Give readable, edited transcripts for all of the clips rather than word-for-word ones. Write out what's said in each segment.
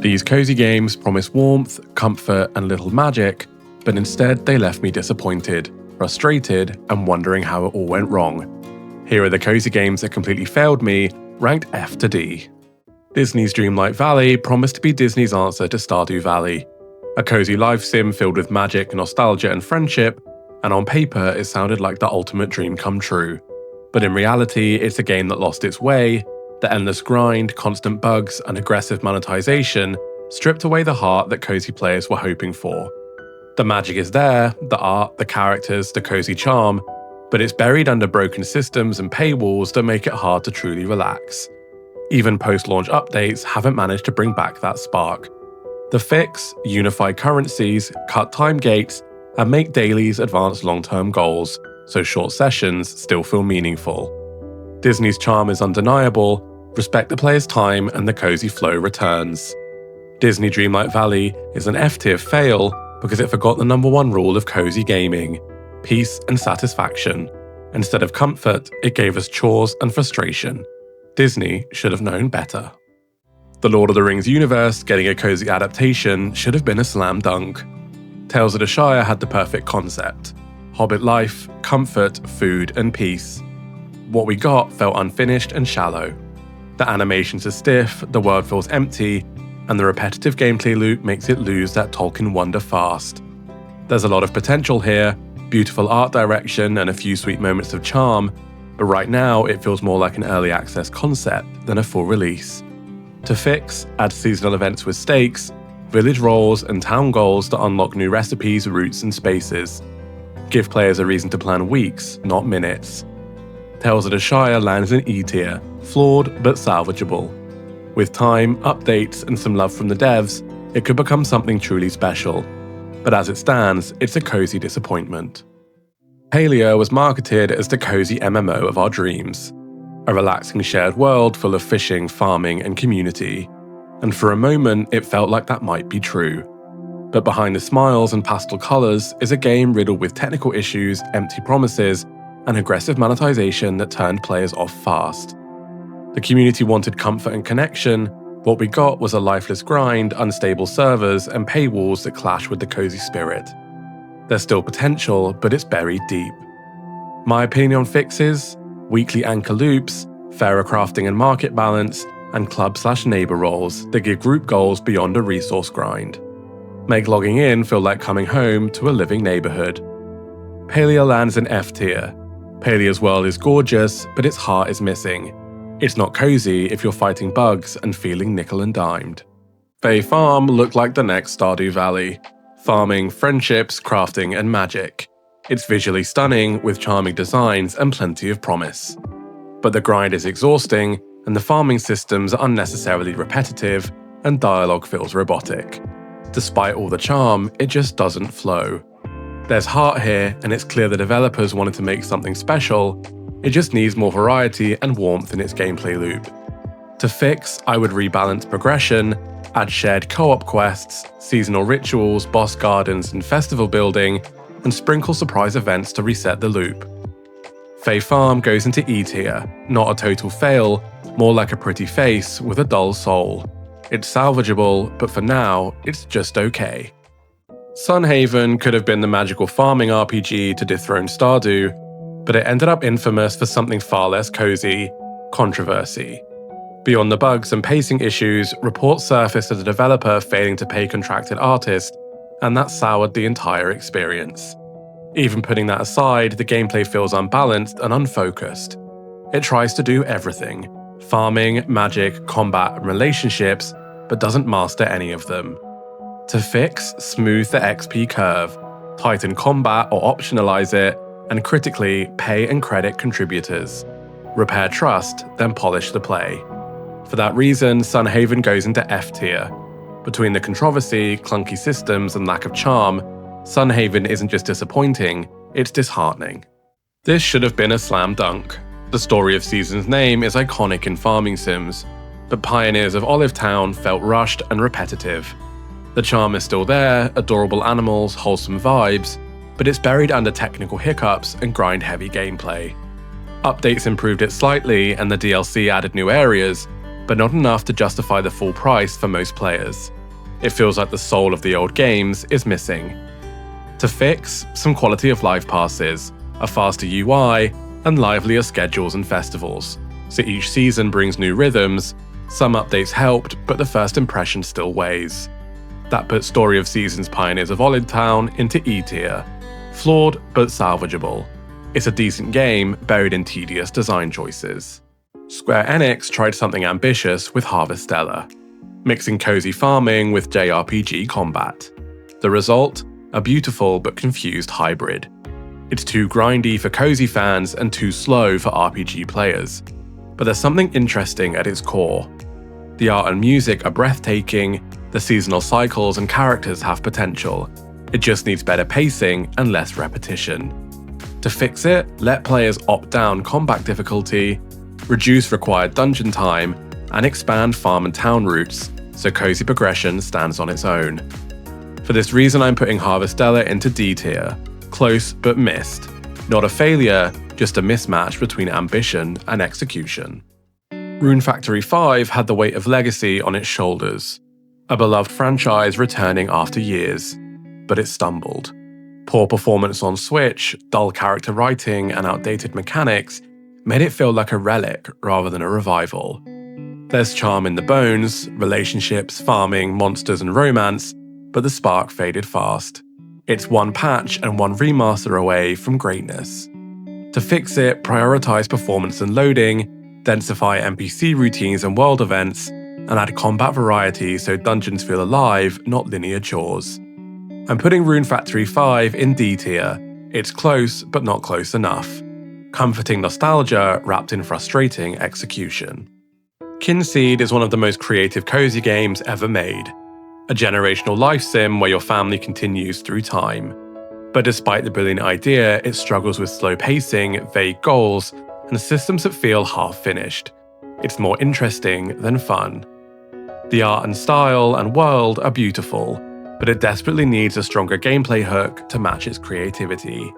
These cozy games promise warmth, comfort, and little magic, but instead they left me disappointed, frustrated, and wondering how it all went wrong. Here are the cozy games that completely failed me, ranked F to D. Disney's Dreamlight Valley promised to be Disney's answer to Stardew Valley. A cozy life sim filled with magic, nostalgia, and friendship, and on paper it sounded like the ultimate dream come true. But in reality, it's a game that lost its way. The endless grind, constant bugs, and aggressive monetization stripped away the heart that cozy players were hoping for. The magic is there, the art, the characters, the cozy charm, but it's buried under broken systems and paywalls that make it hard to truly relax. Even post-launch updates haven't managed to bring back that spark. The fix, unify currencies, cut time gates, and make dailies advance long-term goals, so short sessions still feel meaningful. Disney's charm is undeniable, respect the player's time and the cozy flow returns. Disney Dreamlight Valley is an F-tier fail because it forgot the #1 rule of cozy gaming: peace and satisfaction. Instead of comfort, it gave us chores and frustration. Disney should have known better. The Lord of the Rings universe getting a cozy adaptation should have been a slam dunk. Tales of the Shire had the perfect concept: Hobbit life, comfort, food, and peace. What we got felt unfinished and shallow. The animations are stiff, the world feels empty, and the repetitive gameplay loop makes it lose that Tolkien wonder fast. There's a lot of potential here, beautiful art direction and a few sweet moments of charm, but right now it feels more like an early access concept than a full release. To fix, add seasonal events with stakes, village roles, and town goals that unlock new recipes, routes, and spaces. Give players a reason to plan weeks, not minutes. Tales of the Shire lands in E tier, flawed but salvageable. With time, updates, and some love from the devs, it could become something truly special. But as it stands, it's a cozy disappointment. Palia was marketed as the cozy MMO of our dreams. A relaxing shared world full of fishing, farming, and community. And for a moment, it felt like that might be true. But behind the smiles and pastel colours is a game riddled with technical issues, empty promises, and aggressive monetization that turned players off fast. The community wanted comfort and connection. What we got was a lifeless grind, unstable servers, and paywalls that clash with the cozy spirit. There's still potential, but it's buried deep. My opinion on fixes: weekly anchor loops, fairer crafting and market balance, and club/neighbor roles that give group goals beyond a resource grind. Make logging in feel like coming home to a living neighborhood. Palia lands in F tier. Palia's world is gorgeous, but its heart is missing. It's not cozy if you're fighting bugs and feeling nickel and dimed. Fae Farm looked like the next Stardew Valley. Farming, friendships, crafting, and magic. It's visually stunning with charming designs and plenty of promise. But the grind is exhausting, and the farming systems are unnecessarily repetitive, and dialogue feels robotic. Despite all the charm, it just doesn't flow. There's heart here, and it's clear the developers wanted to make something special. It just needs more variety and warmth in its gameplay loop. To fix, I would rebalance progression, add shared co-op quests, seasonal rituals, boss gardens, and festival building, and sprinkle surprise events to reset the loop. Fae Farm goes into E tier, not a total fail, more like a pretty face with a dull soul. It's salvageable, but for now, it's just okay. Sunhaven could have been the magical farming RPG to dethrone Stardew, but it ended up infamous for something far less cozy: controversy. Beyond the bugs and pacing issues, reports surfaced of the developer failing to pay contracted artists, and that soured the entire experience. Even putting that aside, the gameplay feels unbalanced and unfocused. It tries to do everything: farming, magic, combat, and relationships, but doesn't master any of them. To fix, smooth the XP curve, tighten combat or optionalize it, and critically, pay and credit contributors. Repair trust, then polish the play. For that reason, Sunhaven goes into F tier. Between the controversy, clunky systems, and lack of charm, Sunhaven isn't just disappointing, it's disheartening. This should have been a slam dunk. The story of Season's name is iconic in farming sims, but Pioneers of Olive Town felt rushed and repetitive. The charm is still there, adorable animals, wholesome vibes, but it's buried under technical hiccups and grind-heavy gameplay. Updates improved it slightly and the DLC added new areas, but not enough to justify the full price for most players. It feels like the soul of the old games is missing. To fix, some quality of life passes, a faster UI, and livelier schedules and festivals, so each season brings new rhythms. Some updates helped, but the first impression still weighs. That puts Story of Seasons Pioneers of Olidtown into E tier. Flawed, but salvageable. It's a decent game, buried in tedious design choices. Square Enix tried something ambitious with Harvestella, mixing cozy farming with JRPG combat. The result? A beautiful but confused hybrid. It's too grindy for cozy fans and too slow for RPG players. But there's something interesting at its core. The art and music are breathtaking, the seasonal cycles and characters have potential. It just needs better pacing and less repetition. To fix it, let players opt down combat difficulty, reduce required dungeon time, and expand farm and town routes, so cozy progression stands on its own. For this reason, I'm putting Harvestella into D tier. Close but missed. Not a failure, just a mismatch between ambition and execution. Rune Factory 5 had the weight of legacy on its shoulders. A beloved franchise returning after years. But it stumbled. Poor performance on Switch, dull character writing, and outdated mechanics made it feel like a relic rather than a revival. There's charm in the bones, relationships, farming, monsters, and romance, but the spark faded fast. It's one patch and one remaster away from greatness. To fix it, prioritize performance and loading, densify NPC routines and world events, and add combat variety so dungeons feel alive, not linear chores. I'm putting Rune Factory 5 in D tier. It's close, but not close enough. Comforting nostalgia wrapped in frustrating execution. Kynseed is one of the most creative cozy games ever made. A generational life sim where your family continues through time. But despite the brilliant idea, it struggles with slow pacing, vague goals, and systems that feel half-finished. It's more interesting than fun. The art and style and world are beautiful, but it desperately needs a stronger gameplay hook to match its creativity.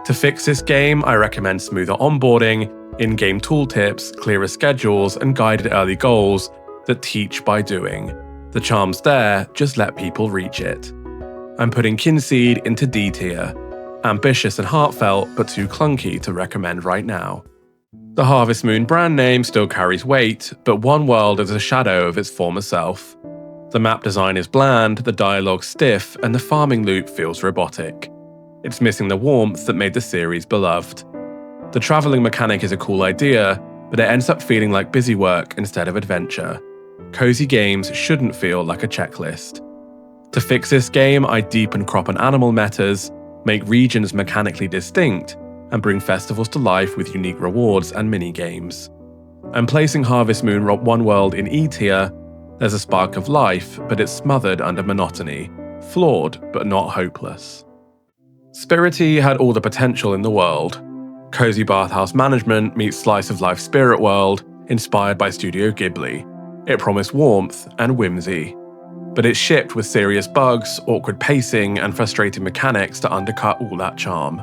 To fix this game, I recommend smoother onboarding, in-game tooltips, clearer schedules, and guided early goals that teach by doing. The charm's there, just let people reach it. I'm putting Kynseed into D tier. Ambitious and heartfelt, but too clunky to recommend right now. The Harvest Moon brand name still carries weight, but one world is a shadow of its former self. The map design is bland, the dialogue stiff, and the farming loop feels robotic. It's missing the warmth that made the series beloved. The travelling mechanic is a cool idea, but it ends up feeling like busy work instead of adventure. Cozy games shouldn't feel like a checklist. To fix this game, I deepen crop and animal metas, make regions mechanically distinct, and bring festivals to life with unique rewards and mini-games. I'm placing Harvest Moon One World in E tier. There's a spark of life, but it's smothered under monotony. Flawed, but not hopeless. Spirittea had all the potential in the world. Cozy bathhouse management meets slice of life spirit world, inspired by Studio Ghibli. It promised warmth and whimsy. But it's shipped with serious bugs, awkward pacing, and frustrating mechanics to undercut all that charm.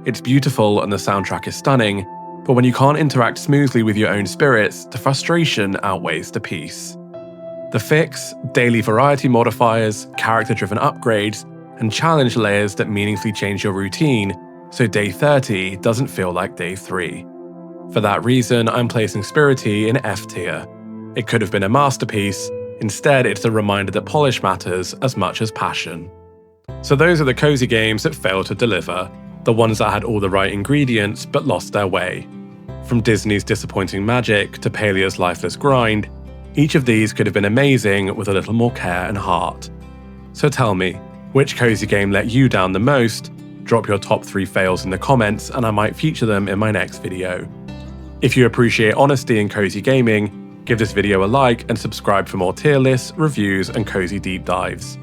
It's beautiful and the soundtrack is stunning, but when you can't interact smoothly with your own spirits, the frustration outweighs the peace. The fix? Daily variety modifiers, character-driven upgrades, and challenge layers that meaningfully change your routine, so day 30 doesn't feel like day 3. For that reason, I'm placing Spirittea in F tier. It could have been a masterpiece. Instead, it's a reminder that polish matters as much as passion. So those are the cozy games that failed to deliver, the ones that had all the right ingredients but lost their way. From Disney's disappointing magic to Palia's lifeless grind, each of these could have been amazing with a little more care and heart. So tell me, which cozy game let you down the most? Drop your top 3 fails in the comments and I might feature them in my next video. If you appreciate honesty in cozy gaming, give this video a like and subscribe for more tier lists, reviews, and cozy deep dives.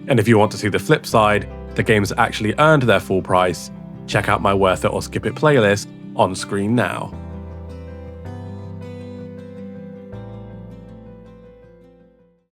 And if you want to see the flip side, the games that actually earned their full price, check out my Worth It or Skip It playlist on screen now.